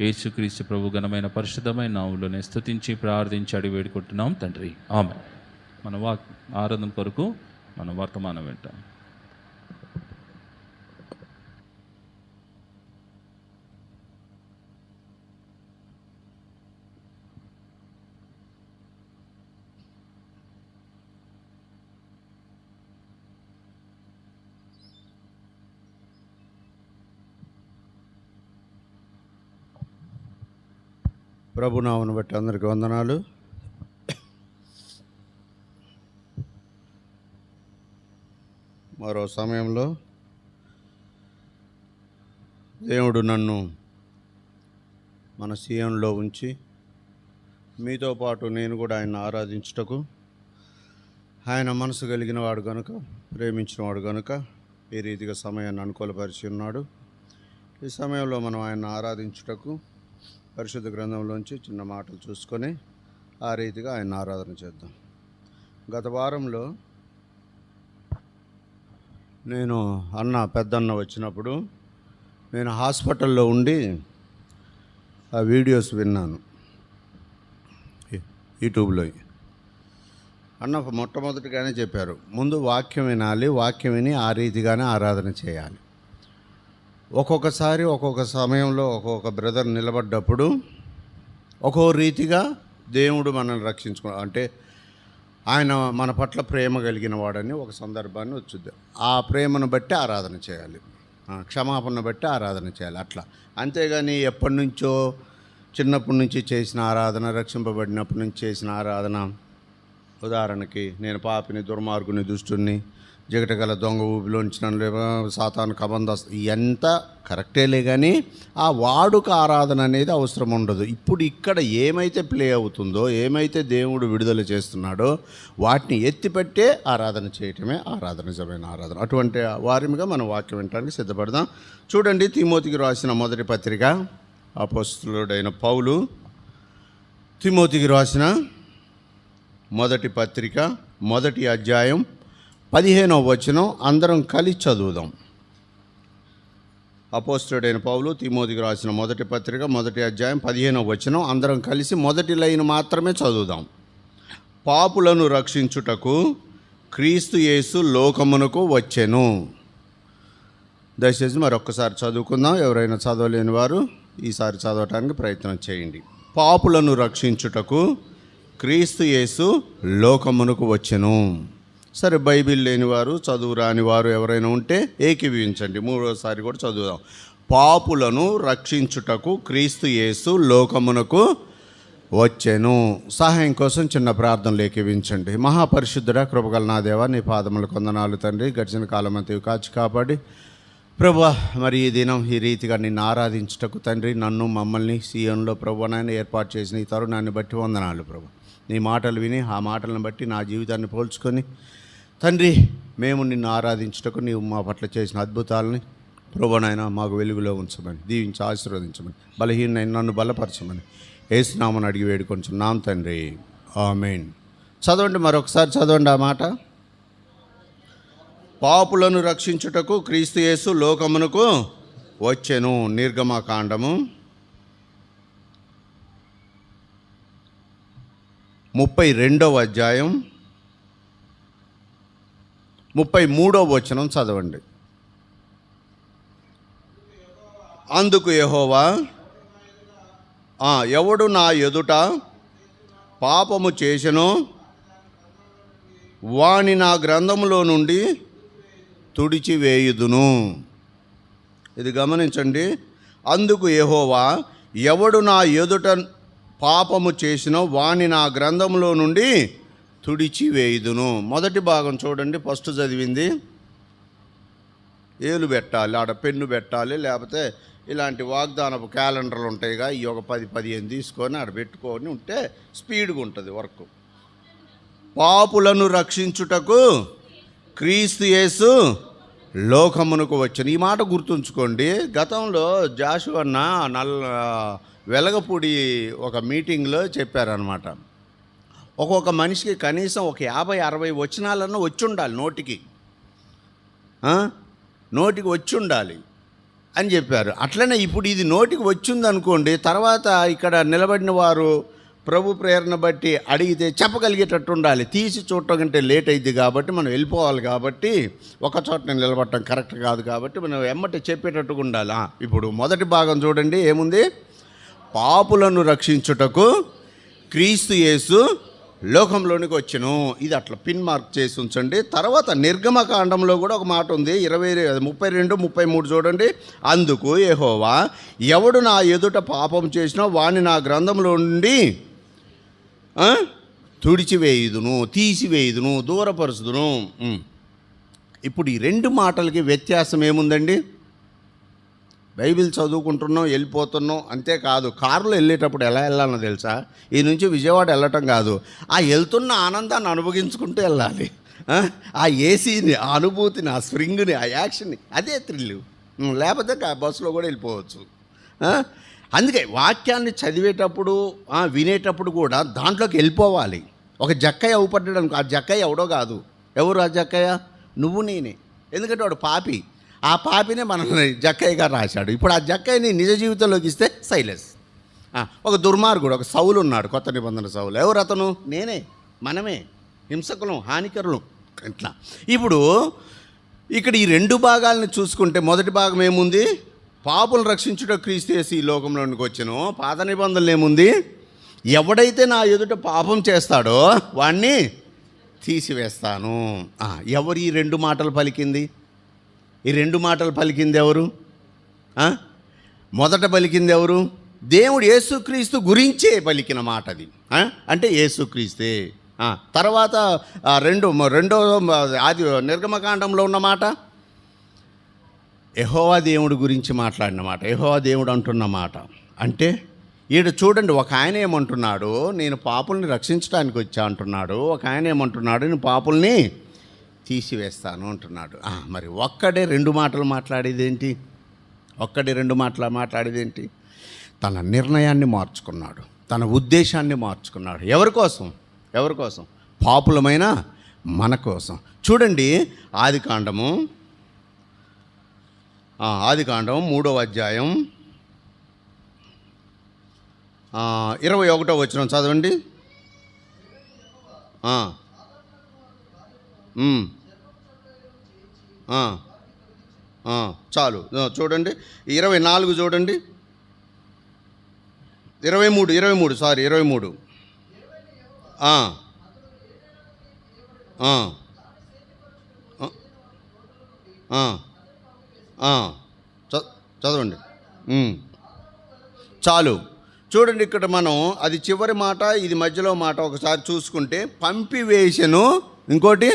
యేసుక్రీస్తు ప్రభు ఘనమైన పరిశుద్ధమైన నామములోనే స్తుతించి ప్రార్థించి అడిగి వేడుకుంటున్నాం తండ్రి, ఆమేన్. మన ఆరాధన కొరకు మనం వర్తమానం వింటాం. ప్రభునామను బట్టి అందరికీ వందనాలు. మరో సమయంలో దేవుడు నన్ను మన సీఎంలో ఉంచి మీతో పాటు నేను కూడా ఆయన ఆరాధించుటకు, ఆయన మనసు కలిగిన వాడు కనుక, ప్రేమించిన వాడు కనుక ఈ రీతిగా సమయాన్ని అనుకూలపరిచి ఉన్నాడు. ఈ సమయంలో మనం ఆయన ఆరాధించుటకు పరిశుద్ధ గ్రంథంలోంచి చిన్న మాటలు చూసుకొని ఆ రీతిగా ఆయన ఆరాధన చేద్దాం. గత వారంలో నేను పెద్దన్న వచ్చినప్పుడు నేను హాస్పిటల్లో ఉండి ఆ వీడియోస్ విన్నాను యూట్యూబ్లో. అన్న మొట్టమొదటిగానే చెప్పారు, ముందు వాక్యం వినాలి, వాక్యం విని ఆ రీతిగానే ఆరాధన చేయాలి. ఒక్కొక్కసారి ఒక్కొక్క సమయంలో ఒక్కొక్క బ్రదర్ నిలబడ్డప్పుడు ఒక్కో రీతిగా దేవుడు మనల్ని అంటే ఆయన మన పట్ల ప్రేమ కలిగిన వాడని ఒక సందర్భాన్ని వచ్చుద్ది. ఆ ప్రేమను బట్టి ఆరాధన చేయాలి, క్షమాపణ బట్టి ఆరాధన చేయాలి. అట్లా అంతేగాని ఎప్పటి నుంచో చిన్నప్పటి నుంచి చేసిన ఆరాధన, రక్షింపబడినప్పటి నుంచి చేసిన ఆరాధన, ఉదాహరణకి నేను పాపిని, దుర్మార్గుని, దుష్టుని, జగటగల దొంగ ఊపిలోంచి నన్ను సాతాను కబంధ, ఎంత కరెక్టేలే కానీ ఆ వాడుక ఆరాధన అనేది అవసరం ఉండదు. ఇప్పుడు ఇక్కడ ఏమైతే ప్లే అవుతుందో, ఏమైతే దేవుడు విడుదల చేస్తున్నాడో వాటిని ఎత్తిపెట్టే ఆరాధన చేయటమే నిజమైన ఆరాధన. అటువంటి వారిగా మనం వాక్యం వినడానికి సిద్ధపడదాం. చూడండి, తిమోతికి రాసిన మొదటి పత్రిక, అపోస్తలుడైన పౌలు తిమోతికి రాసిన మొదటి పత్రిక, మొదటి అధ్యాయం 15వ వచనం అందరం కలిసి చదువుదాం. అపోస్తలుడైన పౌలు తిమోతికి రాసిన మొదటి పత్రిక, మొదటి అధ్యాయం 15వ వచనం అందరం కలిసి మొదటి లైన్ మాత్రమే చదువుదాం. పాపులను రక్షించుటకు క్రీస్తు యేసు లోకమునకు వచ్చెను. దయచేసి మరొక్కసారి చదువుకుందాం. ఎవరైనా చదవలేని వారు ఈసారి చదవటానికి ప్రయత్నం చేయండి. పాపులను రక్షించుటకు క్రీస్తు యేసు లోకమునకు వచ్చెను. సరే, బైబిల్ లేని వారు, చదువు రాని వారు ఎవరైనా ఉంటే ఏకీభవించండి. మూడోసారి కూడా చదువుదాం. పాపులను రక్షించుటకు క్రీస్తు యేసు లోకమునకు వచ్చెను. సహాయం కోసం చిన్న ప్రార్థనలు ఏకీభవించండి. మహాపరిశుద్ధుడా, కృపగల నా దేవా, నీ పాదములకు వందనాలు తండ్రి. గడిచిన కాలం అంతా కాచి కాపాడి ప్రభువా, మరి ఈ దినం ఈ రీతిగా నిన్ను ఆరాధించుటకు తండ్రి నన్ను, మమ్మల్ని సీఎంలో ప్రభువనైనా ఏర్పాటు చేసిన ఈ తరుణాన్ని బట్టి వందనాలు ప్రభు. నీ మాటలు విని ఆ మాటలను బట్టి నా జీవితాన్ని పోల్చుకొని తండ్రి మేము నిన్ను ఆరాధించుటకు నీవు మా పట్ల చేసిన అద్భుతాలని ప్రభువనైనా మాకు వెలుగులో ఉంచమని, దీవించి ఆశీర్వదించమని, బలహీనైన నన్ను బలపరచమని యేసు నామమున అడిగి వేడుకొంచున్నాం తండ్రి, ఆమేన్. చదవండి, మరొకసారి చదవండి ఆ మాట. పాపులను రక్షించుటకు క్రీస్తు యేసు లోకమునకు వచ్చెను. నిర్గమకాండము 32వ అధ్యాయం 33వ వచనం చదవండి. అందుకు యెహోవా, ఎవడు నా ఎదుట పాపము చేసెనో వాని నా గ్రంథములో నుండి తుడిచివేయుదును. ఇది గమనించండి. అందుకు యెహోవా, ఎవడు నా ఎదుట పాపము చేసినో వాని నా గ్రంథంలో నుండి తుడిచివేయుదును. మొదటి భాగం చూడండి, ఫస్ట్ చదివింది ఏలు పెట్టాలి, ఆడ పెన్ను పెట్టాలి, లేకపోతే ఇలాంటి వాగ్దానపు క్యాలెండర్లు ఉంటాయిగా, ఈ ఒక 10-15 తీసుకొని ఆడ పెట్టుకొని ఉంటే స్పీడ్గా ఉంటుంది వర్క్. పాపులను రక్షించుటకు క్రీస్తు యేసు లోకమునకు వచ్చెను. ఈ మాట గుర్తుంచుకోండి. గతంలో జాషువన్న వెలగపూడి ఒక మీటింగ్లో చెప్పారనమాట. ఒక్కొక్క మనిషికి కనీసం ఒక 50-60 వచనాలన్నా వచ్చి ఉండాలి, నోటికి వచ్చి ఉండాలి. అని చెప్పారు. అట్లనే ఇప్పుడు ఇది నోటికి వచ్చిందనుకోండి, తర్వాత ఇక్కడ నిలబడిన వారు ప్రభు ప్రేరణ బట్టి అడిగితే చెప్పగలిగేటట్టు ఉండాలి. తీసి చూడటం కంటే లేట్ అయింది కాబట్టి మనం వెళ్ళిపోవాలి, కాబట్టి ఒక చోట నిలబడటం కరెక్ట్ కాదు, కాబట్టి మనం ఎమ్మటి చెప్పేటట్టుగా ఉండాలి. ఇప్పుడు మొదటి భాగం చూడండి, ఏముంది? పాపులను రక్షించుటకు క్రీస్తు యేసు లోకంలోనికి వచ్చెను. ఇది అట్లా పిన్ మార్క్ చేసి ఉంచండి. తర్వాత నిర్గమకాండంలో కూడా ఒక మాట ఉంది, 32, 33 చూడండి. అందుకు యెహోవా, ఎవడు నా ఎదుట పాపం చేసినో వాణ్ణి నా గ్రంథంలో నుండి తుడిచివేయుదును, తీసివేయుదును, దూరపరుచుదును. ఇప్పుడు ఈ రెండు మాటలకి వ్యత్యాసం ఏముందండి? బైబిల్ చదువుకుంటున్నాం, వెళ్ళిపోతున్నాం, అంతేకాదు కారులో వెళ్ళేటప్పుడు ఎలా వెళ్ళాలో తెలుసా? ఈ నుంచి విజయవాడ వెళ్ళటం కాదు, ఆ వెళ్తున్న ఆనందాన్ని అనుభవించుకుంటూ వెళ్ళాలి. ఆ ఏసీని, ఆ అనుభూతిని, ఆ స్ప్రింగ్ని, ఆ యాక్షన్ని, అదే థ్రిల్. లేకపోతే బస్సులో కూడా వెళ్ళిపోవచ్చు. అందుకే వాక్యాన్ని చదివేటప్పుడు, వినేటప్పుడు కూడా దాంట్లోకి వెళ్ళిపోవాలి. ఒక జక్కయ్య అవుపడ్డాడు అనుకో, ఆ జక్కయ్య ఎవడో కాదు. ఎవరు ఆ జక్కయ్య? నువ్వు నేనే. ఎందుకంటే వాడు పాపి. ఆ పాపినే మనల్ని జక్కయ్యగా రాశాడు. ఇప్పుడు ఆ జక్కయ్యని నిజ జీవితంలోకి ఇస్తే సైలెస్. ఒక దుర్మార్గుడు, ఒక సౌలు ఉన్నాడు, కొత్త నిబంధన సౌలు. ఎవరు అతను? నేనే, మనమే, హింసకులం, హానికరులం. ఇట్లా ఇప్పుడు ఇక్కడ ఈ రెండు భాగాలను చూసుకుంటే, మొదటి భాగం ఏముంది? పాపులను రక్షించుట క్రీస్తు యేసు ఈ లోకంలోనికి వచ్చెను. పాత నిబంధనలు ఏముంది? ఎవడైతే నా ఎదుట పాపం చేస్తాడో వాణ్ణి తీసివేస్తాను. ఎవరు ఈ రెండు మాటలు పలికింది? ఈ రెండు మాటలు పలికింది ఎవరు? మొదట పలికింది ఎవరు? దేవుడు యేసుక్రీస్తు గురించే పలికిన మాట అది. అంటే యేసుక్రీస్తే. తర్వాత రెండో ఆది నిర్గమకాండంలో ఉన్న మాట యెహోవా దేవుడి గురించి మాట్లాడిన మాట, యెహోవా దేవుడు అంటున్న మాట. అంటే ఈడ చూడండి, ఒక ఆయన ఏమంటున్నాడు? నేను పాపుల్ని రక్షించడానికి వచ్చా అంటున్నాడు. ఒక ఆయన ఏమంటున్నాడు? నేను పాపుల్ని తీసివేస్తాను అంటున్నాడు. మరి ఒక్కడే రెండు మాటలు మాట్లాడేదేంటి? మాట్లాడేదేంటి? తన నిర్ణయాన్ని మార్చుకున్నాడు, తన ఉద్దేశాన్ని మార్చుకున్నాడు. ఎవరి కోసం? పాపులమైన మన కోసం. చూడండి, ఆదికాండము 3వ అధ్యాయం 21వ వచనం చదవండి. చాలు, చూడండి 24 చూడండి. 23 సారీ 23. చదవండి. చాలు, చూడండి ఇక్కడ మనం అది చివరి మాట, ఇది మధ్యలో మాట ఒకసారి చూసుకుంటే, పంపివేసెను, ఇంకోటి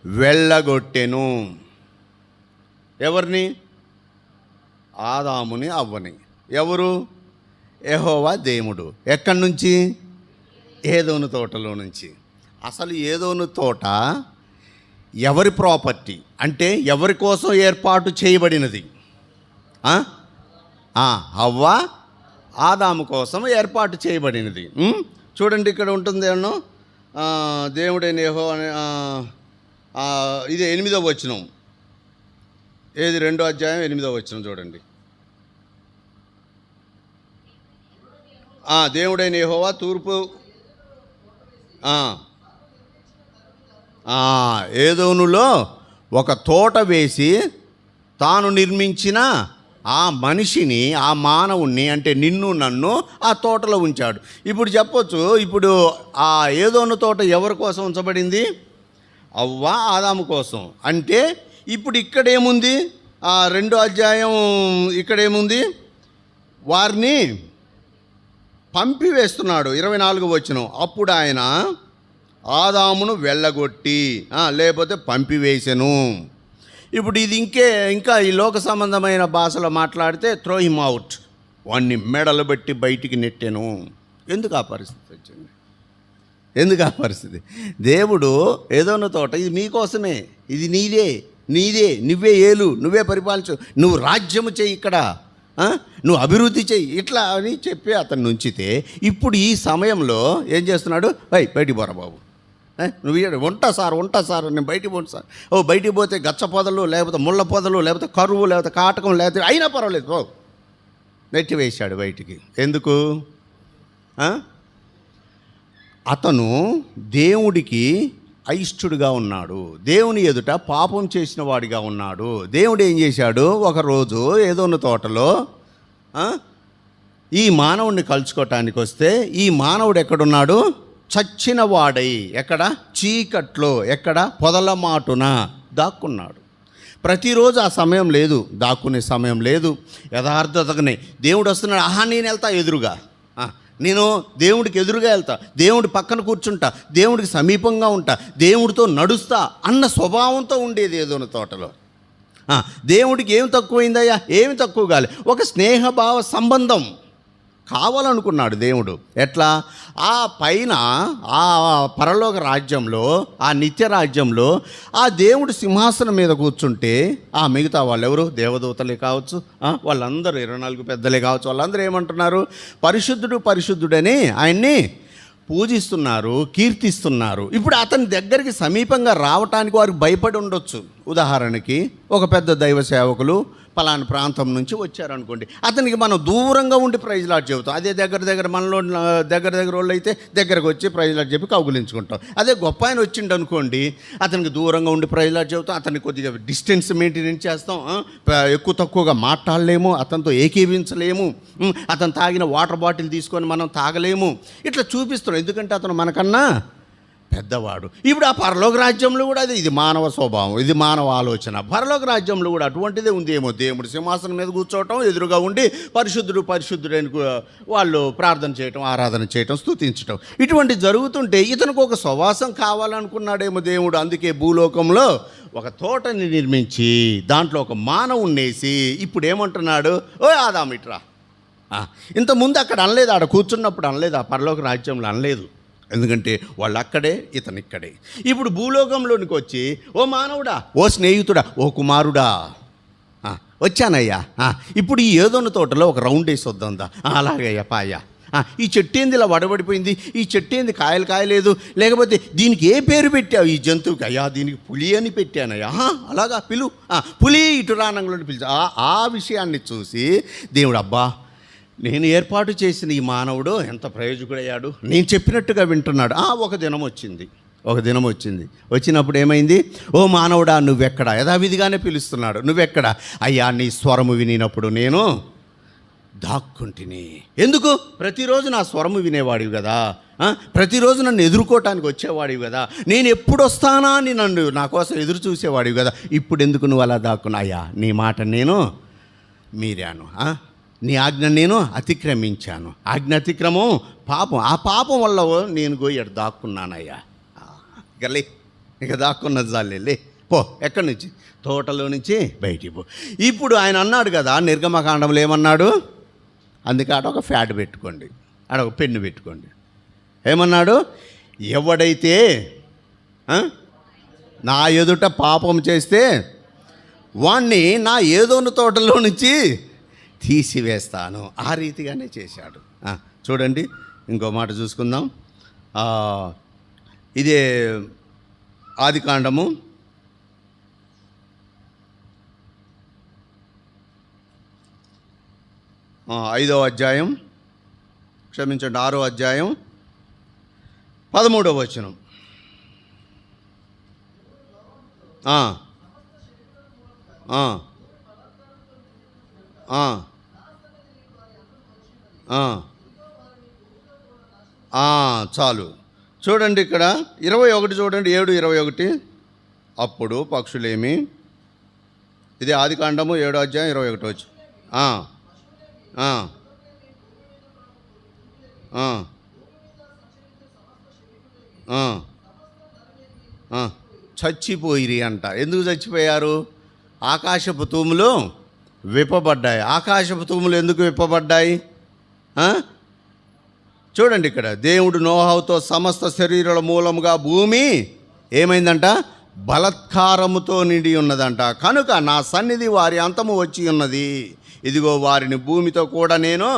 వెళ్ళగొట్టెను. ఎవరిని? ఆదాముని, అవ్వని. ఎవరు? యెహోవా దేవుడు. ఎక్కడి నుంచి? ఏదోను తోటలో నుంచి. అసలు ఏదోను తోట ఎవరి ప్రాపర్టీ? అంటే ఎవరి కోసం ఏర్పాటు చేయబడినది? హవ్వ ఆదాము కోసం ఏర్పాటు చేయబడినది. చూడండి, ఇక్కడ ఉంటుంది అన్నో, దేవుడైన యెహోవా, ఇది 8వ వచనం. ఏది? 2వ అధ్యాయం 8వ వచనం చూడండి. దేవుడైన యెహోవా తూర్పు ఏదోనులో ఒక తోట వేసి తాను నిర్మించిన ఆ మనిషిని, ఆ మానవుణ్ణి, అంటే నిన్ను నన్ను ఆ తోటలో ఉంచాడు. ఇప్పుడు చెప్పొచ్చు, ఇప్పుడు ఆ ఏదోను తోట ఎవరి కోసం ఉంచబడింది? అవ్వ ఆదాము కోసం. అంటే ఇప్పుడు ఇక్కడేముంది? 2వ అధ్యాయం ఇక్కడేముంది? వారిని పంపివేస్తున్నాడు. 24వ వచనం. అప్పుడు ఆయన ఆదామును వెళ్ళగొట్టి, లేకపోతే పంపివేసెను. ఇప్పుడు ఇది ఇంకా ఈ లోక సంబంధమైన భాషలో మాట్లాడితే త్రో హిమ్ అవుట్, వాడిని మెడలు పెట్టి బయటికి నెట్టెను. ఎందుకు ఆ పరిస్థితి వచ్చింది? దేవుడు ఏదోనో తోట, ఇది మీకోసమే, ఇది నీదే, నువ్వే ఏలు, నువ్వే పరిపాలించు, నువ్వు రాజ్యము చేయి, ఇక్కడ నువ్వు అభివృద్ధి చెయ్యి, ఇట్లా అని చెప్పి అతన్ని ఉంచితే, ఇప్పుడు ఈ సమయంలో ఏం చేస్తున్నాడు? బయటికి పోరా బాబు, నువ్వు ఉంటా సార్ నేను బయటికి పోను సార్. బయటికి పోతే గచ్చ పొదలు, లేకపోతే ముళ్ళ పొదలు, లేకపోతే కరువు, లేకపోతే కాటకం, లేకపోతే అయినా పర్వాలేదు నెట్టివేశాడు బయటికి. ఎందుకు? అతను దేవుడికి అయిష్టుడుగా ఉన్నాడు, దేవుని ఎదుట పాపం చేసిన వాడిగా ఉన్నాడు. దేవుడు ఏం చేశాడు? ఒకరోజు ఏదోన్న తోటలో ఈ మానవుడిని కలుసుకోవటానికి వస్తే ఈ మానవుడు ఎక్కడున్నాడు? చచ్చిన వాడై, ఎక్కడ? చీకట్లో, ఎక్కడ? పొదల మాటున దాక్కున్నాడు. ప్రతిరోజు ఆ సమయం లేదు, దాక్కునే సమయం లేదు. యథార్థతగానే దేవుడు వస్తున్నాడు, నేను వెళ్తా ఎదురుగా, నేను దేవుడికి ఎదురుగా వెళ్తా, దేవుడి పక్కన కూర్చుంటా, దేవుడికి సమీపంగా ఉంటా, దేవుడితో నడుస్తా అన్న స్వభావంతో ఉండేది ఏదోన తోటలో. దేవుడికి ఏమి తక్కువైందయ్యా? ఏమి తక్కువ కాలే, ఒక స్నేహభావ సంబంధం కావాలనుకున్నాడు దేవుడు. ఎట్లా? ఆ పైన ఆ పరలోక రాజ్యంలో, ఆ నిత్య రాజ్యంలో ఆ దేవుడు సింహాసనం మీద కూర్చుంటే ఆ మిగతా వాళ్ళు ఎవరు? దేవదూతలే కావచ్చు, వాళ్ళందరూ 24 పెద్దలే కావచ్చు, వాళ్ళందరూ ఏమంటున్నారు? పరిశుద్ధుడు పరిశుద్ధుడని ఆయన్ని పూజిస్తున్నారు, కీర్తిస్తున్నారు. ఇప్పుడు అతని దగ్గరికి సమీపంగా రావటానికి వారికి భయపడి ఉండొచ్చు. ఉదాహరణకి ఒక పెద్ద దైవ సేవకులు పలానా ప్రాంతం నుంచి వచ్చారనుకోండి, అతనికి మనం దూరంగా ఉండి ప్రైజ్ లాట్ చెబుతాం. అదే దగ్గర మనలో దగ్గర వాళ్ళు అయితే దగ్గరకు వచ్చి ప్రైజ్ లాట్ చెప్పి కౌగులించుకుంటాం. అదే గొప్ప ఆయన వచ్చిండు అనుకోండి, అతనికి దూరంగా ఉండి ప్రైజ్ లాట్ చెబుతాం, అతనికి కొద్దిగా డిస్టెన్స్ మెయింటైన్ చేస్తాం, ఎక్కువ తక్కువగా మాట్లాడలేము, అతనితో ఏకీవించలేము, అతను తాగిన వాటర్ బాటిల్ తీసుకొని మనం తాగలేము, ఇట్లా చూపిస్తున్నాం. ఎందుకంటే అతను మనకన్నా పెద్దవాడు. ఇప్పుడు ఆ పరలోక రాజ్యంలో కూడా అది, ఇది మానవ స్వభావం, ఇది మానవ ఆలోచన. పరలోక రాజ్యంలో కూడా అటువంటిదే ఉంది ఏమో. దేవుడు సింహాసనం మీద కూర్చోవటం, ఎదురుగా ఉండి పరిశుద్ధుడు పరిశుద్ధుడని వాళ్ళు ప్రార్థన చేయటం, ఆరాధన చేయటం, స్తుతించటం, ఇటువంటి జరుగుతుంటే ఇతనికి ఒక స్వవాసం కావాలనుకున్నాడేమో దేవుడు. అందుకే భూలోకంలో ఒక తోటని నిర్మించి దాంట్లో ఒక మానవుణ్ణి వేసి ఇప్పుడు ఏమంటున్నాడు? ఆదాము ఇట్రా. ఇంతకుముందు అక్కడ అనలేదు, ఆడ కూర్చున్నప్పుడు అనలేదు, ఆ పరలోక రాజ్యంలో అనలేదు. ఎందుకంటే వాళ్ళు అక్కడే, ఇతను ఇక్కడే. ఇప్పుడు భూలోకంలోనికి వచ్చి, ఓ మానవుడా, ఓ స్నేహితుడా, ఓ కుమారుడా, వచ్చానయ్యా, ఇప్పుడు ఈ ఏదోన్న తోటలో ఒక రౌండ్ వేసి వద్దా? అలాగయ్యా పాయ. ఈ చెట్టు ఏంది ఇలా వడబడిపోయింది, ఈ చెట్టు ఏంది కాయలు కాయలేదు, లేకపోతే దీనికి ఏ పేరు పెట్టావు ఈ జంతువుకి? అయ్యా దీనికి పులి అని పెట్టానయ్యా. అలాగా పిలు, పులి ఇటు రానంలో పిలిచి ఆ విషయాన్ని చూసి దేవుడు, అబ్బా నేను ఏర్పాటు చేసిన ఈ మానవుడు ఎంత ప్రయోజకుడయ్యాడు, నేను చెప్పినట్టుగా వింటున్నాడు. ఒక దినం వచ్చింది. వచ్చినప్పుడు ఏమైంది? ఓ మానవుడా నువ్వెక్కడా? యథావిధిగానే పిలుస్తున్నాడు. నువ్వెక్కడా? అయ్యా నీ స్వరము వినినప్పుడు నేను దాక్కుంటిని. ఎందుకు? ప్రతిరోజు నా స్వరము వినేవాడివి కదా, ప్రతిరోజు నన్ను ఎదుర్కోవటానికి వచ్చేవాడివి కదా, నేను ఎప్పుడు వస్తానా అని నన్ను నా కోసం ఎదురు చూసేవాడివి కదా, ఇప్పుడు ఎందుకు నువ్వు అలా దాక్కున్నా? అయ్యా నీ మాట నేను మీరాను, నీ ఆజ్ఞ నేను అతిక్రమించాను. ఆజ్ఞ అతిక్రమం పాపం, ఆ పాపం వల్ల నేను గోయడు దాక్కున్నానయ్యా. ఇక దాక్కున్నది చాలే, పో. ఎక్కడి నుంచి? తోటలో నుంచి బయటికి పో. ఇప్పుడు ఆయన అన్నాడు కదా నిర్గమకాండంలో ఏమన్నాడు? అందుకే ఆడ ఒక ఫ్యాడ్ పెట్టుకోండి, ఆడ ఒక పెన్ను పెట్టుకోండి. ఏమన్నాడు? ఎవడైతే నా ఎదుట పాపం చేస్తే వాణ్ణి నా ఏదోను తోటలో నుంచి తీసివేస్తాను. ఆ రీతిగానే చేశాడు. చూడండి ఇంకో మాట చూసుకుందాం. ఇదే ఆదికాండము 5వ అధ్యాయం, క్షమించండి 6వ అధ్యాయం 13వ వచనం. చాలు. చూడండి ఇక్కడ 21 చూడండి, 7:21. అప్పుడు పక్షులేమి, ఇది ఆదికాండము 7వ అధ్యాయం 21 వచ్చి చచ్చిపోయిరి అంట. ఎందుకు చచ్చిపోయారు? ఆకాశపు తూములు విప్పబడ్డాయి. ఆకాశపు తూములు ఎందుకు విప్పబడ్డాయి? చూడండి ఇక్కడ, దేవుడు నోహవుతో సమస్త శరీరాల మూలముగా భూమి ఏమైందంట? బలత్కారముతో నిండి ఉన్నదంట. కనుక నా సన్నిధి వారి అంతము వచ్చి ఉన్నది, ఇదిగో వారిని భూమితో కూడా నేను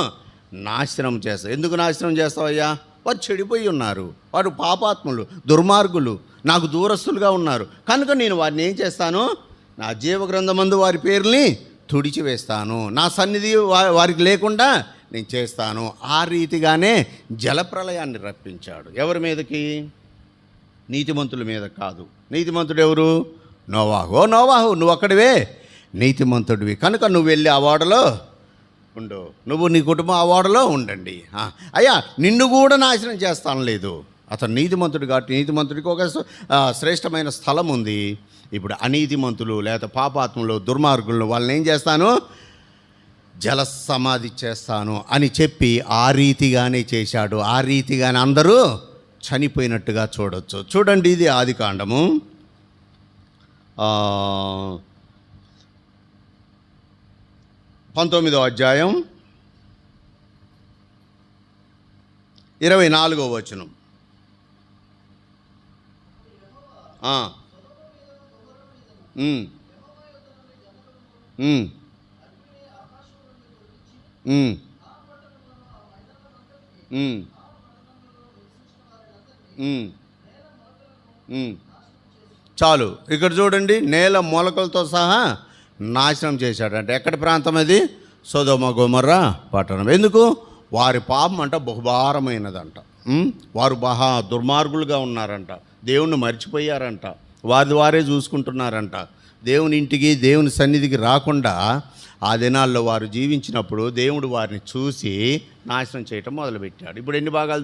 నాశనం చేస్తాను. ఎందుకు నాశనం చేస్తావయ్యా? వారు చెడిపోయి ఉన్నారు, వారు పాపాత్ములు, దుర్మార్గులు, నాకు దూరస్తులుగా ఉన్నారు. కనుక నేను వారిని ఏం చేస్తాను? నా జీవగ్రంథమందు వారి పేర్లని తుడిచివేస్తాను, నా సన్నిధి వారికి లేకుండా నేను చేస్తాను. ఆ రీతిగానే జలప్రళయాన్ని రప్పించాడు. ఎవరి మీదకి? నీతిమంతుల మీద కాదు. నీతిమంతుడు ఎవరు? నోవాహు. ఓ నోవాహు, నువ్వు అక్కడివే నీతిమంతుడివి, కనుక నువ్వు వెళ్ళి ఆ ఓడలో ఉండు, నువ్వు నీ కుటుంబం ఆ ఓడలో ఉండండి. అయ్యా, నిన్ను కూడా నాశనం చేస్తాను లేదు. అతను నీతిమంతుడు కాబట్టి నీతిమంతుడికి ఒక శ్రేష్టమైన స్థలం ఉంది. ఇప్పుడు అనీతిమంతులు లేదా పాపాత్ములు, దుర్మార్గులను వాళ్ళని ఏం చేస్తాను? జల సమాధి చేస్తాను అని చెప్పి ఆ రీతిగానే చేశాడు. ఆ రీతిగానే అందరూ చనిపోయినట్టుగా చూడొచ్చు. చూడండి, ఇది ఆదికాండము 19వ అధ్యాయం 24వ వచనం. చాలు, ఇక్కడ చూడండి, నేల మొలకలతో సహా నాశనం చేశాడంట. ఎక్కడి ప్రాంతం అది? సొదొమ గొమొర్రా పట్టణం. ఎందుకు? వారి పాపం అంట బహుభారమైనదంట. వారు మహా దుర్మార్గులుగా ఉన్నారంట, దేవుణ్ణి మర్చిపోయారంట, వారే చూసుకుంటున్నారంట. దేవుని ఇంటికి, దేవుని సన్నిధికి రాకుండా ఆ దినాల్లో వారు జీవించినప్పుడు దేవుడు వారిని చూసి నాశనం చేయటం మొదలుపెట్టాడు. ఇప్పుడు ఎన్ని భాగాలు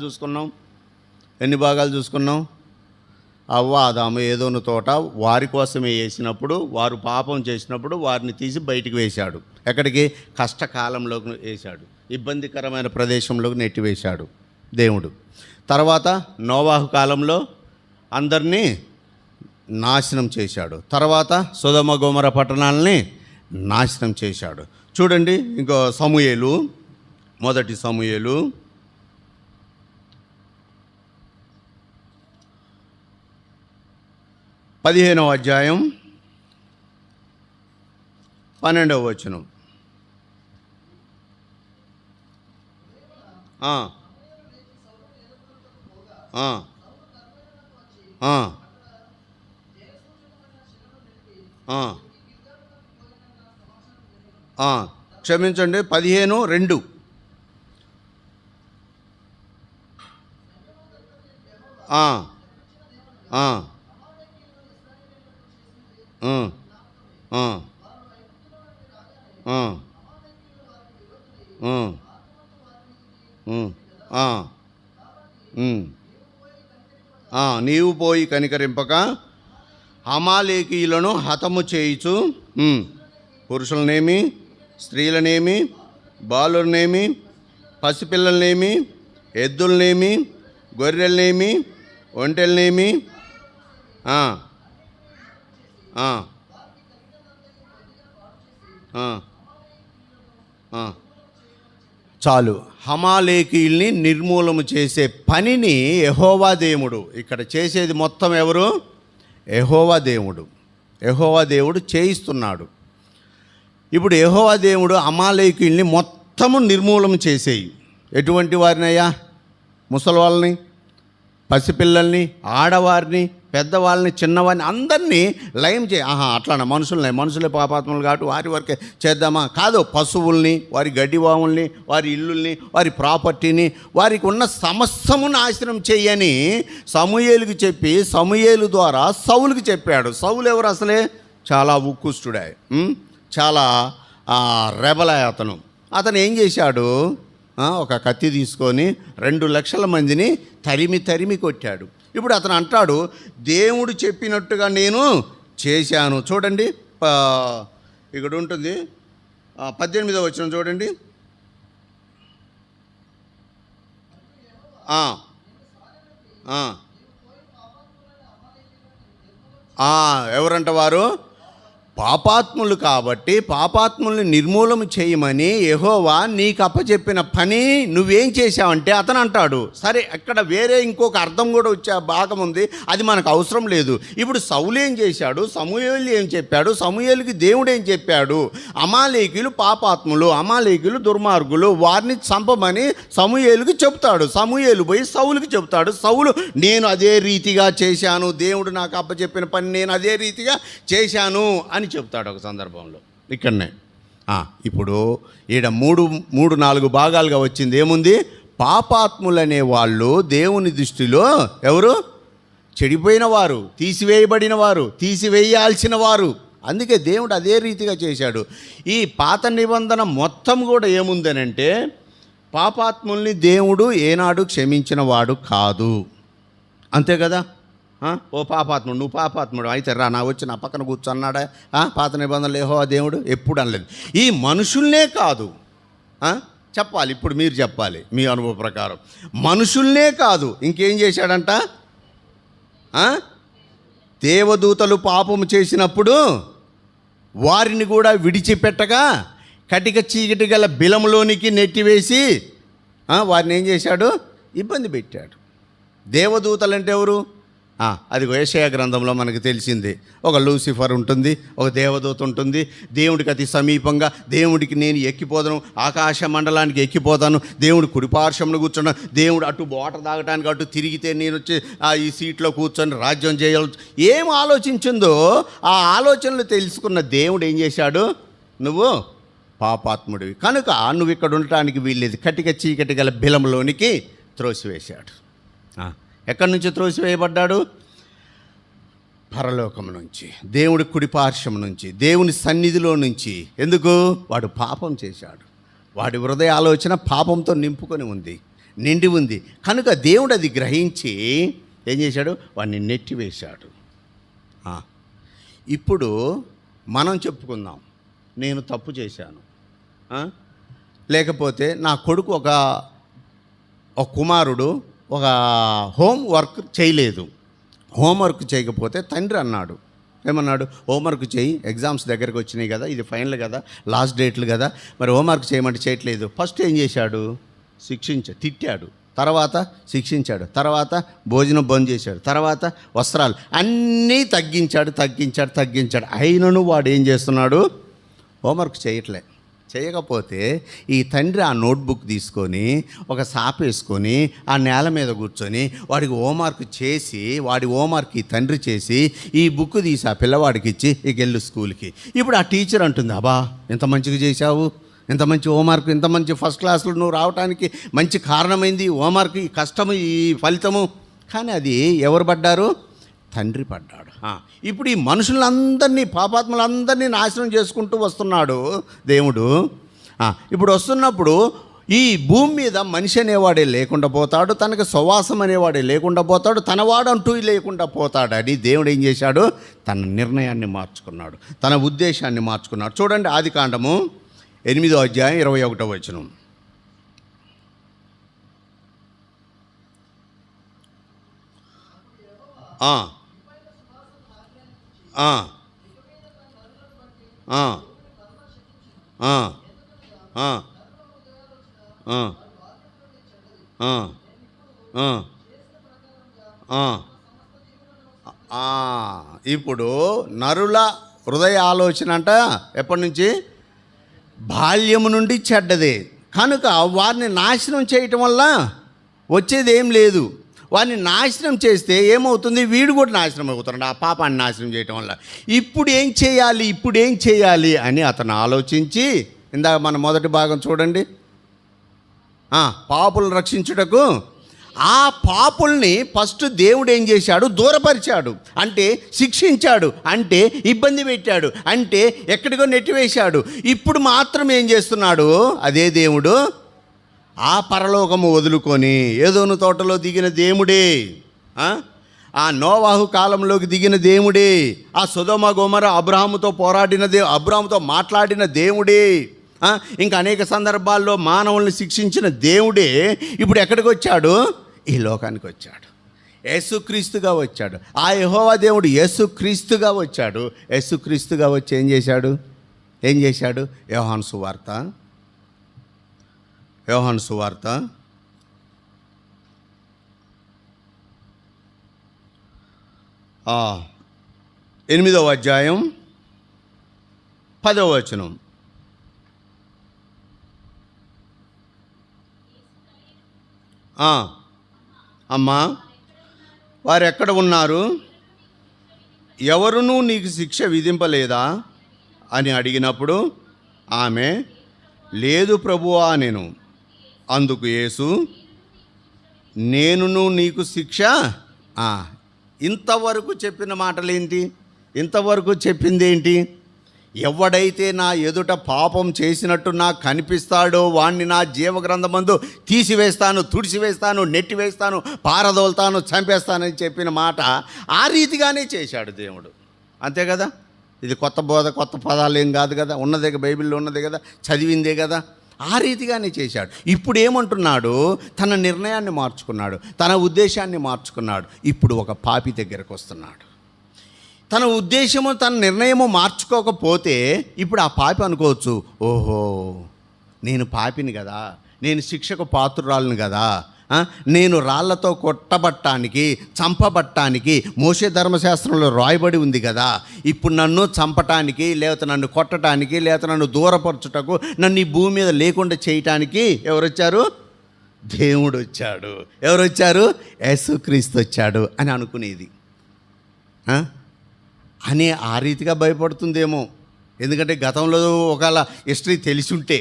చూసుకున్నాం? అవ్వ ఆదాము ఏదోను తోట వారి కోసమే వేసినప్పుడు, వారు పాపం చేసినప్పుడు వారిని తీసి బయటికి వేశాడు. ఎక్కడికి? కష్టకాలంలోకి వేశాడు, ఇబ్బందికరమైన ప్రదేశంలోకి నెట్టివేశాడు దేవుడు. తర్వాత నోవాహు కాలంలో అందరినీ నాశనం చేశాడు. తర్వాత సొదొమ గొమొర్రా పట్టణాలని నాశనం చేశాడు. చూడండి, ఇంకో సమూయేలు, మొదటి సమూయేలు 15వ అధ్యాయం 12వ వచనం. క్షమించండి, 15:2. నీవు పోయి కనికరింపక అమాలేకీయులను హతము చేయుచు పురుషులనేమి, స్త్రీలనేమి, బాలులనేమి, పసిపిల్లలనేమి, ఎద్దులనేమి, గొర్రెలనేమి, ఒంటెలనేమి చాలు, హమాలేకీయుల్ని నిర్మూలన చేసే పనిని యెహోవా దేవుడు ఇక్కడ చేసేది మొత్తం ఎవరు? యెహోవా దేవుడు చేయిస్తున్నాడు. ఇప్పుడు యెహోవా దేవుడు అమాలేకీయుల్ని మొత్తము నిర్మూలన చేసేయి. ఎటువంటి వారినయ్యా? ముసలి వాళ్ళని, పసిపిల్లల్ని, ఆడవారిని, పెద్దవాళ్ళని, చిన్నవారిని అందరినీ లయం అట్లానే మనుషులే పాపాత్మలు కాబట్టి వారి వరకే చేద్దామా? కాదు, పశువుల్ని, వారి గడ్డివాముల్ని, వారి ఇల్లుల్ని, వారి ప్రాపర్టీని, వారికి ఉన్న సమస్తము నాశనం చేయని సమూయేలుకి చెప్పి సమూయేలు ద్వారా సౌలుకి చెప్పాడు. సౌలు ఎవరు? అసలే చాలా ఉక్కుష్టుడే, చాలా రెబల అతను ఏం చేశాడు? ఒక కత్తి తీసుకొని 2 లక్షల మందిని తరిమి కొట్టాడు. ఇప్పుడు అతను అంటాడు, దేవుడు చెప్పినట్టుగా నేను చేశాను. చూడండి, ఇక్కడ ఉంటుంది 18వ వచనం చూడండి. ఎవరంట వారు? పాపాత్ములు కాబట్టి పాపాత్ముల్ని నిర్మూలన చేయమని యెహోవా నీకు అప్పచెప్పిన పని నువ్వేం చేశావంటే అతను అంటాడు. సరే, అక్కడ వేరే ఇంకొక అర్థం కూడా వచ్చే భాగం ఉంది, అది మనకు అవసరం లేదు. ఇప్పుడు సౌలు ఏం చేశాడు, సమూయేలు ఏం చెప్పాడు, సమూయేలుకి దేవుడు ఏం చెప్పాడు? అమాలేకీయులు పాపాత్ములు, అమాలేకీయులు దుర్మార్గులు, వారిని చంపమని సమూయేలుకి చెప్తాడు. సమూయేలు పోయి సౌలుకి చెప్తాడు. సౌలు నేను అదే రీతిగా చేశాను, దేవుడు నాకు అప్పచెప్పిన పని నేను అదే రీతిగా చేశాను అని చెప్తాడు ఒక సందర్భంలో. ఇక్కడనే ఇప్పుడు ఈడ మూడు నాలుగు భాగాలుగా వచ్చింది. ఏముంది? పాపాత్ములనే వాళ్ళు దేవుని దృష్టిలో ఎవరు? చెడిపోయిన వారు, తీసివేయబడిన వారు, తీసివేయాల్సిన వారు. అందుకే దేవుడు అదే రీతిగా చేశాడు. ఈ పాత నిబంధన మొత్తం కూడా ఏముందనంటే పాపాత్ముల్ని దేవుడు ఏనాడు క్షమించిన వాడు కాదు. అంతే కదా? ఓ పాపాత్ముడు, నువ్వు పాపాత్ముడు అయితే రా, నా వచ్చి నా పక్కన కూర్చున్నాడా? పాత నిబంధనలు యెహోవా దేవుడు ఎప్పుడు అనలేదు. ఈ మనుషుల్నే కాదు, చెప్పాలి ఇప్పుడు మీరు చెప్పాలి మీ అనుభవ ప్రకారం. మనుషుల్నే కాదు, ఇంకేం చేశాడంట? దేవదూతలు పాపము చేసినప్పుడు వారిని కూడా విడిచిపెట్టగా కటిక చీకటి గల బిలంలోనికి నెట్టివేసి వారిని ఏం చేశాడు? ఇబ్బంది పెట్టాడు. దేవదూతలు అంటే ఎవరు? అది యెషయా గ్రంథంలో మనకు తెలిసింది. ఒక లూసిఫర్ ఉంటుంది, ఒక దేవదూత ఉంటుంది. దేవుడికి అతి సమీపంగా, దేవుడికి నేను ఎక్కిపోతాను, ఆకాశ మండలానికి ఎక్కిపోతాను, దేవుడు కుడిపార్శ్వంలో కూర్చున్నాను, దేవుడు అటు వాటర్ తాగడానికి అటు తిరిగితే నేను వచ్చి ఈ సీట్లో కూర్చొని రాజ్యం చేయాలి. ఏం ఆలోచించిందో ఆ ఆలోచనలు తెలుసుకున్న దేవుడు ఏం చేశాడు? నువ్వు పాపాత్ముడివి కనుక నువ్వు ఇక్కడ ఉండటానికి వీల్లేదు, కటిక చీకటి గల బిలంలోనికి త్రోసివేశాడు. ఎక్కడి నుంచి త్రోసివేయబడ్డాడు? పరలోకం నుంచి, దేవుడి కుడిపార్శ్వం నుంచి, దేవుని సన్నిధిలో నుంచి. ఎందుకు? వాడు పాపం చేశాడు. వాడి హృదయ ఆలోచన పాపంతో నిండి ఉంది కనుక దేవుడు అది గ్రహించి ఏం చేశాడు? వాడిని నెట్టివేశాడు. ఇప్పుడు మనం చెప్పుకుందాం, నేను తప్పు చేశాను, లేకపోతే నా కొడుకు ఒక కుమారుడు ఒక హోంవర్క్ చేయలేదు. హోంవర్క్ చేయకపోతే తండ్రి అన్నాడు, ఏమన్నాడు? హోంవర్క్ చేయి, ఎగ్జామ్స్ దగ్గరికి వచ్చినాయి కదా, ఇది ఫైనల్ కదా, లాస్ట్ డేట్లు కదా, మరి హోంవర్క్ చేయమంటే చేయట్లేదు. ఫస్ట్ ఏం చేశాడు? తిట్టాడు, తర్వాత శిక్షించాడు, తర్వాత భోజనం బంద్ చేశాడు, తర్వాత వస్త్రాలు అన్నీ తగ్గించాడు. అయినను వాడు ఏం చేస్తున్నాడు? హోంవర్క్ చేయకపోతే ఈ తండ్రి ఆ నోట్బుక్ తీసుకొని ఒక సాపేసుకొని ఆ నేల మీద కూర్చొని వాడికి హోంవర్క్ చేసి, వాడి హోంవర్క్ ఈ తండ్రి చేసి ఈ బుక్ తీసి ఆ పిల్లవాడికి ఇచ్చి ఇక వెళ్ళు స్కూల్కి. ఇప్పుడు ఆ టీచర్ అంటుంది, అబ్బా ఎంత మంచిగా చేశావు, ఎంత మంచి హోంవర్క్, ఇంత మంచి ఫస్ట్ క్లాస్లో నువ్వు రావడానికి మంచి కారణమైంది హోంవర్క్, ఈ కష్టము, ఈ ఫలితము. కానీ అది ఎవరు పడ్డారు? తండ్రి పడ్డాడు. ఇప్పుడు ఈ మనుషులందరినీ, పాపాత్ములందరినీ నాశనం చేసుకుంటూ వస్తున్నాడు దేవుడు. ఇప్పుడు వస్తున్నప్పుడు ఈ భూమి మీద మనిషి అనేవాడే లేకుండా పోతాడు, తనకు స్వవాసం అనేవాడే లేకుండా పోతాడు, తనవాడంటూ లేకుండా పోతాడని దేవుడు ఏం చేశాడు? తన నిర్ణయాన్ని మార్చుకున్నాడు, తన ఉద్దేశాన్ని మార్చుకున్నాడు. చూడండి, ఆదికాండము 8వ అధ్యాయం 21వ వచనం. ఇప్పుడు నరుల హృదయ ఆలోచన అంట ఎప్పటి నుంచి? బాల్యము నుండి చెడ్డదే కనుక వారిని నాశనం చేయటం వల్ల వచ్చేది ఏం లేదు. వారిని నాశనం చేస్తే ఏమవుతుంది? వీడు కూడా నాశనం అవుతున్నాడు, ఆ పాపాన్ని నాశనం చేయటం వల్ల. ఇప్పుడు ఏం చేయాలి అని అతను ఆలోచించి, ఇందాక మన మొదటి భాగం చూడండి, పాపులను రక్షించుటకు ఆ పాపుల్ని ఫస్ట్ దేవుడు ఏం చేశాడు? దూరపరిచాడు, అంటే శిక్షించాడు, అంటే ఇబ్బంది పెట్టాడు, అంటే ఎక్కడికో నెట్టివేశాడు. ఇప్పుడు మాత్రం ఏం చేస్తున్నాడు? అదే దేవుడు ఆ పరలోకము వదులుకొని ఏదోను తోటలో దిగిన దేవుడే, ఆ నోవాహు కాలంలోకి దిగిన దేవుడే, ఆ సొదొమ గొమొర్రా అబ్రాహాముతో అబ్రాహాముతో మాట్లాడిన దేవుడే, ఇంకా అనేక సందర్భాల్లో మానవుల్ని శిక్షించిన దేవుడే ఇప్పుడు ఎక్కడికి వచ్చాడు? ఈ లోకానికి వచ్చాడు. యేసుక్రీస్తుగా వచ్చాడు. ఆ యెహోవా దేవుడు యేసుక్రీస్తుగా వచ్చాడు. యేసుక్రీస్తుగా వచ్చి ఏం చేశాడు? యోహాను సువార్త 8వ అధ్యాయం 10వ వచనం. అమ్మా, వారు ఎక్కడ ఉన్నారు? ఎవరునూ నీకు శిక్ష విధింపలేదా అని అడిగినప్పుడు ఆమె, లేదు ప్రభువా నేను. అందుకు యేసు, నేనును నీకు శిక్ష. ఇంతవరకు చెప్పిన మాటలేంటి? ఇంతవరకు చెప్పిందేంటి? ఎవడైతే నా ఎదుట పాపం చేసినట్టు నాకు కనిపిస్తాడో వాణ్ణి నా జీవగ్రంథమందు తీసివేస్తాను, తుడిసివేస్తాను, నెట్టివేస్తాను, పారదోలుతాను, చంపేస్తానని చెప్పిన మాట ఆ రీతిగానే చేశాడు దేవుడు. అంతే కదా? ఇది కొత్త బోధ, కొత్త పదాలు ఏం కాదు కదా, ఉన్నదే బైబిల్లో ఉన్నదే కదా, చదివిందే కదా. ఆ రీతిగానే చేశాడు. ఇప్పుడు ఏమంటున్నాడు? తన నిర్ణయాన్ని మార్చుకున్నాడు, తన ఉద్దేశాన్ని మార్చుకున్నాడు. ఇప్పుడు ఒక పాపి దగ్గరకు వస్తున్నాడు. తన ఉద్దేశము, తన నిర్ణయము మార్చుకోకపోతే ఇప్పుడు ఆ పాపి అనుకోవచ్చు, ఓహో నేను పాపిని కదా, నేను శిక్షకు పాత్రురాలను కదా, నేను రాళ్లతో కొట్టబట్టానికి, చంపబట్టానికి మోషే ధర్మశాస్త్రంలో రాయబడి ఉంది కదా, ఇప్పుడు నన్ను చంపటానికి, లేకపోతే నన్ను కొట్టడానికి, లేకపోతే నన్ను దూరపరచుటకు, నన్ను ఈ భూమి మీద లేకుండా చేయటానికి ఎవరొచ్చారు? దేవుడు వచ్చాడు. ఎవరొచ్చారు? యేసుక్రీస్తు వచ్చాడు అని అనుకునేది అని ఆ రీతిగా భయపడుతుందేమో. ఎందుకంటే గతంలో ఒకవేళ హిస్టరీ తెలిసి ఉంటే.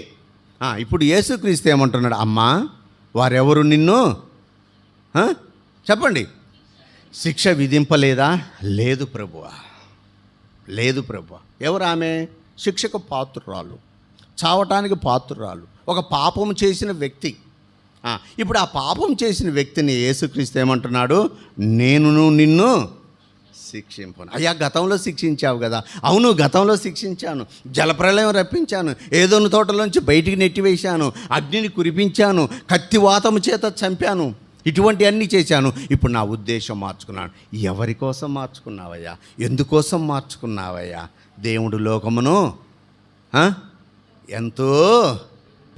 ఇప్పుడు యేసుక్రీస్తు ఏమంటున్నాడు? అమ్మా, వారెవరు నిన్ను చెప్పండి శిక్ష విధింపలేదా? లేదు ప్రభువా, లేదు ప్రభువా. ఎవరు ఆమె? శిక్షకు పాత్రురాలు, చావటానికి పాత్రురాలు, ఒక పాపం చేసిన వ్యక్తి. ఇప్పుడు ఆ పాపం చేసిన వ్యక్తిని యేసుక్రీస్తు ఏమంటున్నాడు? నేనును నిన్ను శిక్షింపను. అయ్యా, గతంలో శిక్షించావు కదా. అవును, గతంలో శిక్షించాను, జలప్రలయం రప్పించాను, ఏదోను తోటలోంచి బయటికి నెట్టివేశాను, అగ్నిని కురిపించాను, కత్తివాతము చేత చంపాను, ఇటువంటి అన్నీ చేశాను. ఇప్పుడు నా ఉద్దేశం మార్చుకున్నాను. ఎవరి కోసం మార్చుకున్నావయ్యా? ఎందుకోసం మార్చుకున్నావయ్యా? దేవుడు లోకమును ఎంతో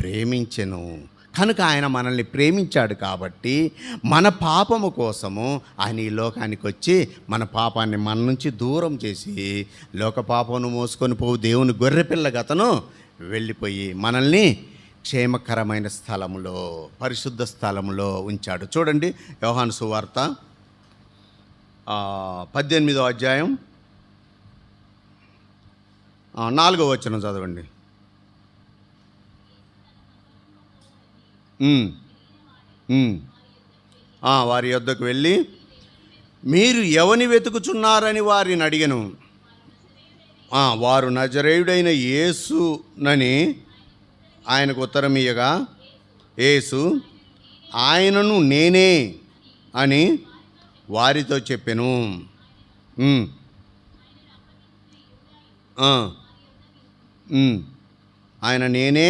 ప్రేమించెను కనుక ఆయన మనల్ని ప్రేమించాడు కాబట్టి మన పాపము కోసము ఆయన ఈ లోకానికి వచ్చి మన పాపాన్ని మన నుంచి దూరం చేసి లోక పాపమును మోసుకొని పోవు దేవుని గొర్రెపిల్లగా అతను వెళ్ళిపోయి మనల్ని క్షేమకరమైన స్థలములో, పరిశుద్ధ స్థలములో ఉంచాడు. చూడండి, యోహాను సువార్త 18వ అధ్యాయం 4వ వచనం చదవండి. వారి యొద్దకు వెళ్ళి, మీరు ఎవని వెతుకుచున్నారని వారిని అడిగెను. వారు నజరేయుడైన యేసునని ఆయనకు ఉత్తరం ఇయ్యగా, యేసు ఆయనను నేనే అని వారితో చెప్పెను. ఆయన నేనే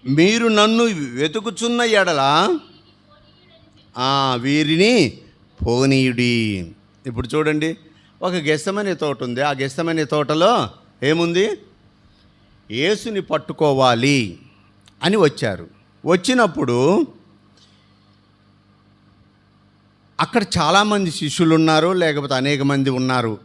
మీరు నన్ను వెతుకుచున్న ఎడల వీరిని పోనీయుడి. ఇప్పుడు చూడండి, ఒక గెత్సెమనే తోట ఉంది. ఆ గెత్సెమనే తోటలో ఏముంది? యేసుని పట్టుకోవాలి అని వచ్చారు. వచ్చినప్పుడు అక్కడ చాలామంది శిష్యులు ఉన్నారు, లేకపోతే అనేక మంది ఉన్నారు,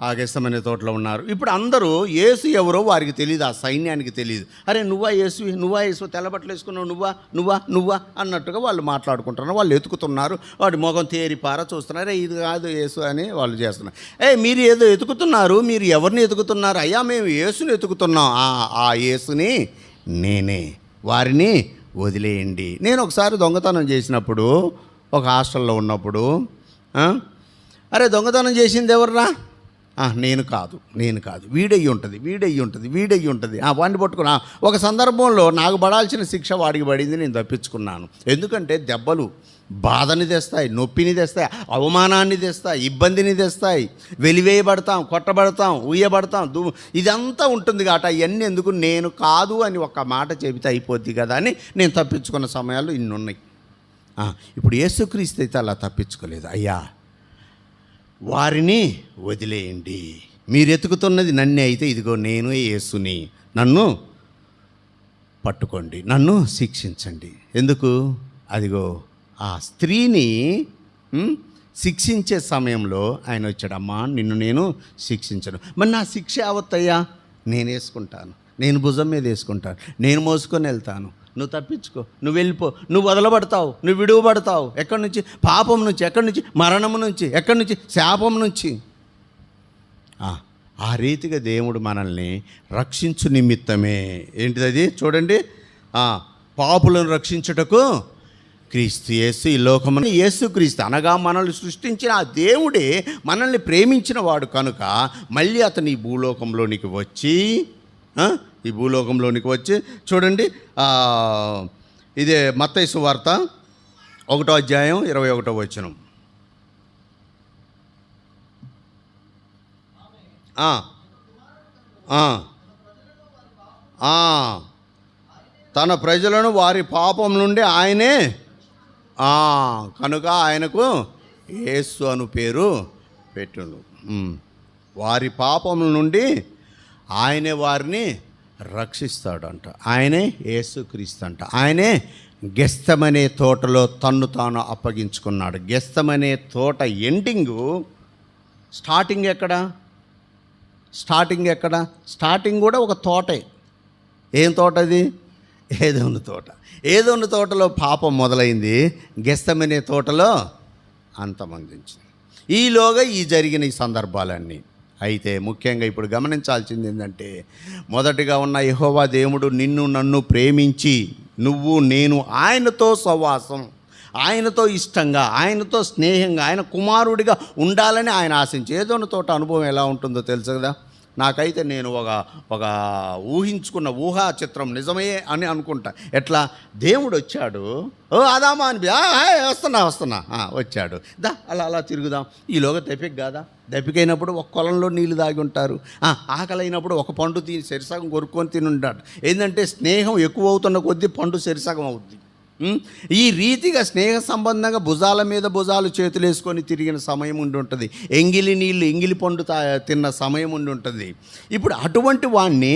ఆ గెత్సెమనే తోటలో ఉన్నారు. ఇప్పుడు అందరూ యేసు ఎవరో వారికి తెలియదు, ఆ సైన్యానికి తెలియదు. అరే నువ్వా యేసు తెల్లబట్టలు వేసుకున్నావు, నువ్వా అన్నట్టుగా వాళ్ళు మాట్లాడుకుంటున్నారు. వాళ్ళు ఎతుకుతున్నారు, వాడి మొఖం తేరిపార చూస్తున్నారు. ఇది కాదు యేసు అని వాళ్ళు చేస్తున్నారు. మీరు ఏదో ఎతుకుతున్నారు, మీరు ఎవరిని ఎతుకుతున్నారు? అయ్యా మేము యేసుని ఎతుకుతున్నాం. ఆ యేసుని నేనే, వారిని వదిలేయండి. నేను ఒకసారి దొంగతనం చేసినప్పుడు, ఒక హాస్టల్లో ఉన్నప్పుడు, అరే దొంగతనం చేసింది ఎవర్రా నేను కాదు వీడయ్యి ఉంటుంది వాడిని పట్టుకున్నా. ఒక సందర్భంలో నాకు పడాల్సిన శిక్ష వాడికి పడింది, నేను తప్పించుకున్నాను. ఎందుకంటే దెబ్బలు బాధని తెస్తాయి, నొప్పిని తెస్తాయి, అవమానాన్ని తెస్తాయి, ఇబ్బందిని తెస్తాయి, వెలివేయబడతాం, కొట్టబడతాం, ఉయ్యబడతాం, ఇదంతా ఉంటుంది కాబట్టి అవన్నీ ఎందుకు, నేను కాదు అని ఒక మాట చెబితే అయిపోద్ది కదా అని నేను తప్పించుకున్న సమయాలు ఇన్ని ఉన్నాయి. ఇప్పుడు యేసుక్రీస్తు అయితే అలా తప్పించుకోలేదు. అయ్యా వారిని వదిలేయండి, మీరు ఎతుకుతున్నది నన్నే అయితే ఇదిగో నేను యేసుని, నన్ను పట్టుకోండి, నన్ను శిక్షించండి. ఎందుకు, అదిగో ఆ స్త్రీని శిక్షించే సమయంలో ఆయన వచ్చాడు. అమ్మా నిన్ను నేను శిక్షించను. మరి నా శిక్ష యావత్తయ్యా నేను వేసుకుంటాను, నేను భుజం మీద వేసుకుంటాను, నేను మోసుకొని వెళ్తాను, నువ్వు తప్పించుకో, నువ్వు వెళ్ళిపో, నువ్వు వదలబడతావు, నువ్వు విడువబడతావు. ఎక్కడి నుంచి? పాపం నుంచి. ఎక్కడి నుంచి? మరణము నుంచి. ఎక్కడి నుంచి? శాపం నుంచి. ఆ రీతిగా దేవుడు మనల్ని రక్షించు నిమిత్తమే, ఏంటిది చూడండి, పాపులను రక్షించుటకు క్రీస్తు యేసు ఈ లోకమును, యేసుక్రీస్తు అనగా మనల్ని సృష్టించిన ఆ దేవుడే మనల్ని ప్రేమించిన వాడు కనుక మళ్ళీ అతను ఈ భూలోకంలోనికి వచ్చి చూడండి, ఇదే మత్తయి సువార్త 1వ అధ్యాయం 21వ వచనం. తన ప్రజలను వారి పాపం నుండి ఆయనే, కనుక ఆయనకు యేసు అను పేరు పెట్టును. వారి పాపముల నుండి ఆయనే వారిని రక్షిస్తాడంట. ఆయనే యేసుక్రీస్తు అంట. ఆయనే గెస్తమనే తోటలో తన్ను తాను అప్పగించుకున్నాడు. గెస్తమనే తోట ఎండింగు, స్టార్టింగ్ ఎక్కడ? స్టార్టింగ్ కూడా ఒక తోటే. ఏం తోట అది? ఏదోను తోట. ఏదోను తోటలో పాపం మొదలైంది, గెస్తమనే తోటలో అంతమందించింది. ఈలోగా జరిగిన ఈ సందర్భాలన్నీ. అయితే ముఖ్యంగా ఇప్పుడు గమనించాల్సింది ఏంటంటే, మొదటిగా ఉన్న యెహోవా దేవుడు నిన్ను నన్ను ప్రేమించి నువ్వు నేను ఆయనతో సహవాసం, ఆయనతో ఇష్టంగా, ఆయనతో స్నేహంగా, ఆయన కుమారుడిగా ఉండాలని ఆయన ఆశించి. ఏదోను తోట అనుభవం ఎలా ఉంటుందో తెలుసు కదా. నాకైతే నేను ఒక ఊహించుకున్న ఊహా చిత్రం నిజమే అని అనుకుంటా. ఎట్లా, దేవుడు వచ్చాడు, ఆదామా అని వస్తున్నా వచ్చాడు, అలా తిరుగుదాం. ఈలోగా దప్పికైనప్పుడు ఒక కొలంలో నీళ్లు దాగి ఉంటారు, ఆకలైనప్పుడు ఒక పండు సెరిసగం కొరుక్కొని తిని ఉంటాడు. ఏంటంటే స్నేహం ఎక్కువ అవుతున్న కొద్దీ పండు సెరిసగం అవుద్ది. ఈ రీతిగా స్నేహ సంబంధంగా భుజాల మీద భుజాలు చేతులు వేసుకొని తిరిగిన సమయం ఉండి ఉంటుంది. ఎంగిలి పండు తిన్న సమయం ఉండి ఉంటుంది. ఇప్పుడు అటువంటి వాణ్ణి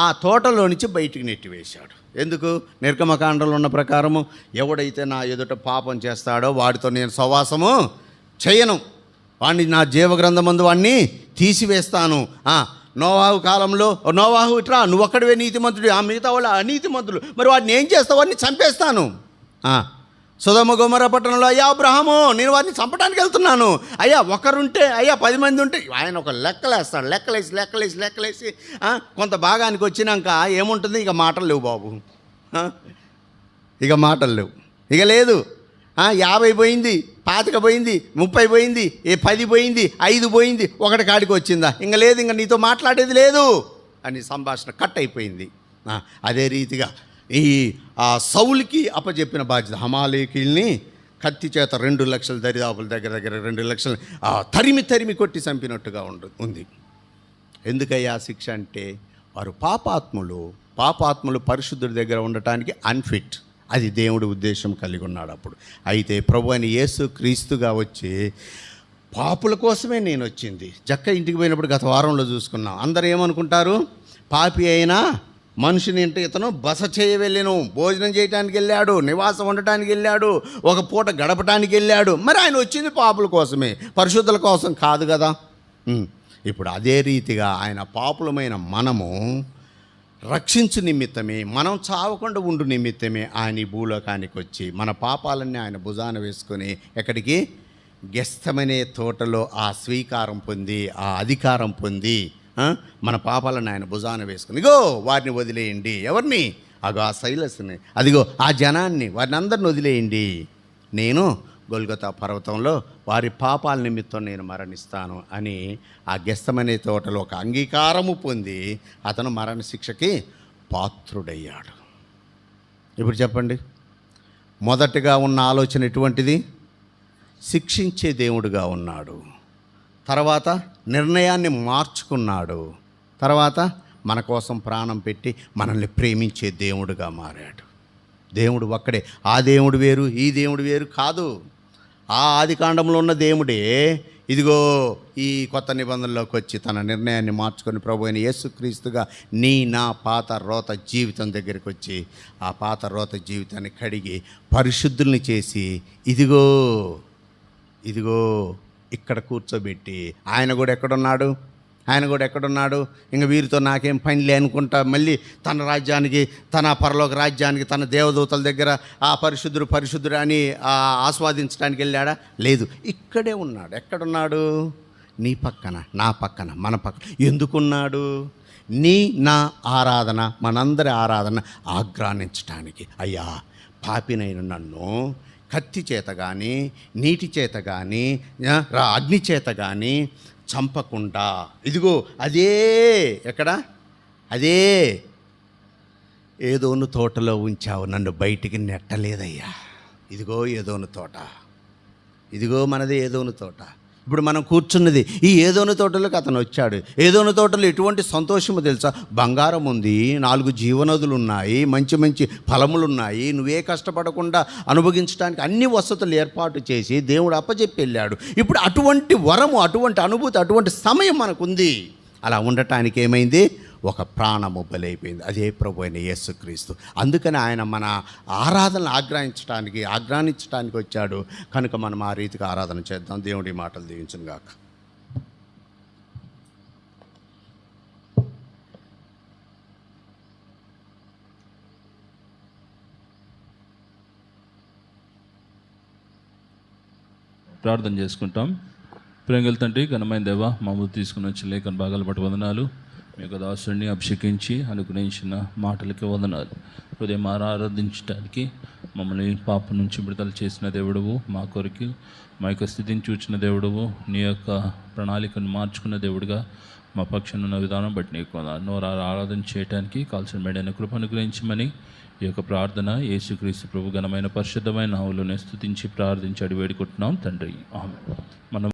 ఆ తోటలో నుంచి బయటికి నెట్టివేశాడు. ఎందుకు? నిర్గమకాండంలో ఉన్న ప్రకారము ఎవడైతే నా ఎదుట పాపం చేస్తాడో వాడితో నేను సహవాసము చేయను, వాడిని నా జీవగ్రంథమందు వాడిని తీసివేస్తాను. నోవాహు కాలంలో, నోవాహు ఇట్రా, నువ్వు ఒక్కడివే నీతిమంతుడు, మిగతా వాళ్ళు అనీతిమంతులు, మరి వాడిని ఏం చేస్తావు? వాడిని చంపేస్తాను. సొదొమ గొమొర్రా పట్టణంలో, అయ్యా అబ్రహాము నేను వారిని చంపడానికి వెళ్తున్నాను, అయ్యా ఒకరుంటే, అయ్యా 10 మంది ఉంటే, ఆయన ఒక లెక్కలేస్తాడు. లెక్కలేసి కొంత భాగానికి వచ్చినాక ఏముంటుంది? ఇక మాటలు లేవు బాబు, ఇక లేదు. 50 పోయింది, 25 పోయింది, 30 పోయింది, 10 పోయింది, 5 పోయింది, ఒకటి కాడికి వచ్చిందా? ఇంక లేదు, ఇంక నీతో మాట్లాడేది లేదు అని సంభాషణ కట్ అయిపోయింది. అదే రీతిగా ఈ సౌలుకి అప్పచెప్పిన బాధ్యత, హమాలేకీల్ని కత్తి చేత 2 లక్షల దరిదాపుల దగ్గర 2 లక్షలు తరిమి కొట్టి చంపినట్టుగా ఉంది. ఎందుకయ్యా శిక్ష అంటే, వారు పాపాత్ములు పరిశుద్ధుడి దగ్గర ఉండటానికి అన్ఫిట్. అది దేవుడి ఉద్దేశం కలిగి ఉన్నాడు అప్పుడు. అయితే ప్రభు అని యేసు క్రీస్తుగా వచ్చి పాపుల కోసమే నేను వచ్చింది. జక్క ఇంటికి పోయినప్పుడు గత వారంలో చూసుకున్నాం. అందరూ ఏమనుకుంటారు? పాపి అయినా మనిషిని ఇంటి ఇతను బస చేయ వెళ్ళాను, భోజనం చేయడానికి వెళ్ళాడు, నివాసం ఉండటానికి వెళ్ళాడు, ఒక పూట గడపటానికి వెళ్ళాడు. మరి ఆయన వచ్చింది పాపుల కోసమే, పరిశుద్ధుల కోసం కాదు కదా. ఇప్పుడు అదే రీతిగా ఆయన పాపులమైన మనము రక్షించు నిమిత్తమే, మనం చావకుండా ఉండు నిమిత్తమే ఆయన ఈ భూలోకానికి వచ్చి మన పాపాలన్నీ ఆయన భుజాన వేసుకొని ఎక్కడికి? గెస్తమనే తోటలో ఆ స్వీకారం పొంది, ఆ అధికారం పొంది మన పాపాలను ఆయన భుజాన వేసుకుని, ఇగో వారిని వదిలేయండి. ఎవరిని? ఆ సైలస్ని, అదిగో ఆ జనాన్ని, వారిని అందరిని వదిలేయండి, నేను గొల్గొతా పర్వతంలో వారి పాపాల నిమిత్తం నేను మరణిస్తాను అని ఆ గెత్సేమనే తోటలో ఒక అంగీకారము పొంది అతను మరణశిక్షకి పాత్రుడయ్యాడు. ఇప్పుడు చెప్పండి, మొదటగా ఉన్న ఆలోచన ఎటువంటిది? శిక్షించే దేవుడుగా ఉన్నాడు. తర్వాత నిర్ణయాన్ని మార్చుకున్నాడు. తర్వాత మన కోసం ప్రాణం పెట్టి మనల్ని ప్రేమించే దేవుడుగా మారాడు. దేవుడు ఒక్కడే. ఆ దేవుడు వేరు, ఈ దేవుడు వేరు కాదు. ఆ ఆదికాండంలో ఉన్న దేవుడే ఇదిగో ఈ కొత్త నిబంధనలోకి వచ్చి తన నిర్ణయాన్ని మార్చుకొని ప్రభు అయిన యేసుక్రీస్తుగా నా పాత రోత జీవితం దగ్గరికి వచ్చి ఆ పాత రోత జీవితాన్ని కడిగి పరిశుద్ధుల్ని చేసి ఇదిగో ఇక్కడ కూర్చోబెట్టి ఆయన కూడా ఎక్కడున్నాడు? ఇంక వీరితో నాకేం పనిలే అనుకుంటా మళ్ళీ తన రాజ్యానికి, తన పరలోక రాజ్యానికి, తన దేవదూతల దగ్గర ఆ పరిశుద్ధుడు అని ఆస్వాదించడానికి వెళ్ళాడా? లేదు, ఇక్కడే ఉన్నాడు. ఎక్కడున్నాడు? నీ పక్కన, నా పక్కన, మన పక్కన. ఎందుకున్నాడు? నా ఆరాధన, మనందరి ఆరాధన ఆగ్రానించడానికి. అయ్యా, పాపినైన నన్ను కత్తి చేత కానీ, నీటి చేత కానీ, అగ్ని చేత కానీ చంపకుండా ఇదిగో అదే ఏదోను తోటలో ఉంచావు, నన్ను బయటికి నెట్టలేదయ్యా. ఇదిగో ఏదోను తోట, ఇదిగో మనది ఏదోను తోట. ఇప్పుడు మనం కూర్చున్నది ఈ ఏదోను తోటలోకి అతను వచ్చాడు. ఏదోను తోటలో ఎటువంటి సంతోషమో తెలుసా? బంగారం ఉంది, 4 జీవనదులు ఉన్నాయి, మంచి మంచి ఫలములు ఉన్నాయి. నువ్వే కష్టపడకుండా అనుభవించడానికి అన్ని వసతులు ఏర్పాటు చేసి దేవుడు అప్పచెప్పి వెళ్ళాడు. ఇప్పుడు అటువంటి వరము, అటువంటి అనుభూతి, అటువంటి సమయం మనకుంది. అలా ఉండటానికి ఏమైంది? ఒక ప్రాణము బలైపోయింది. అదే ప్రభు అయిన యేసుక్రీస్తు. అందుకని ఆయన మన ఆరాధనను ఆగ్రానించడానికి వచ్చాడు. కనుక మనం ఆ రీతిగా ఆరాధన చేద్దాం. దేవుడి మాటలు దీవించును గాక. ప్రార్థన చేసుకుంటాం. ప్రేంగల తండ్రి, ఘనమైన దేవ, మమ్మల్ని తీసుకుని వచ్చి లేఖన భాగాలు బట్టి వందనాలు. మీ యొక్క దాసుడిని అభిషేకించి అనుగ్రహించిన మాటలకి వందనాలు. హృదయం ఆరాధించడానికి మమ్మల్ని పాపం నుంచి విడుదల చేసిన దేవుడువు, మా కొరకు మా యొక్క స్థితిని చూచిన దేవుడువు, నీ యొక్క ప్రణాళికను మార్చుకున్న దేవుడుగా మా పక్షాన ఉన్న విధానం బట్టి నీకు నోరారు ఆరాధన చేయడానికి కాల్సిన మేడైన కృప అనుగ్రహించమని ఈ యొక్క ప్రార్థన యేసుక్రీస్తు ప్రభు ఘనమైన పరిశుద్ధమైన నామములో స్తుతించి ప్రార్థించి అడిగి వేడుకుంటున్నాం తండ్రి. ఆమేన్. మనం